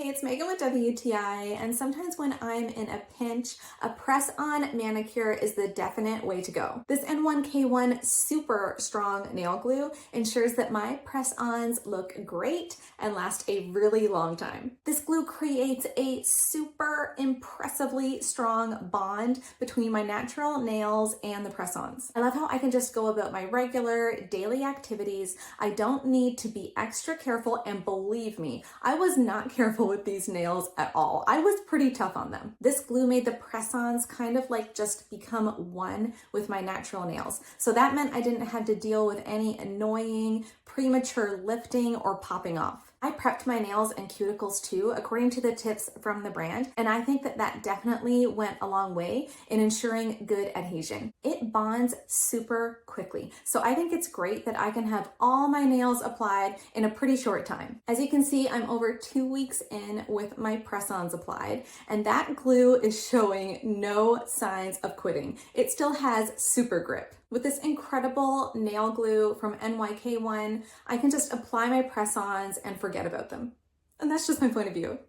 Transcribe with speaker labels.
Speaker 1: Hey, it's Megan with WTI, and sometimes when I'm in a pinch, a press-on manicure is the definite way to go. This NYK1 super strong nail glue ensures that my press-ons look great and last a really long time. This glue creates a super impressively strong bond between my natural nails and the press-ons. I love how I can just go about my regular daily activities. I don't need to be extra careful, and believe me, I was not careful with these nails at all. I was pretty tough on them. This glue made the press-ons kind of like just become one with my natural nails. So that meant I didn't have to deal with any annoying premature lifting or popping off. I prepped my nails and cuticles too, according to the tips from the brand, and I think that that definitely went a long way in ensuring good adhesion. It bonds super quickly, so I think it's great that I can have all my nails applied in a pretty short time. As you can see, I'm over 2 weeks in with my press-ons applied, and that glue is showing no signs of quitting. It still has super grip. With this incredible nail glue from NYK1, I can just apply my press-ons and forget about them. And that's just my point of view.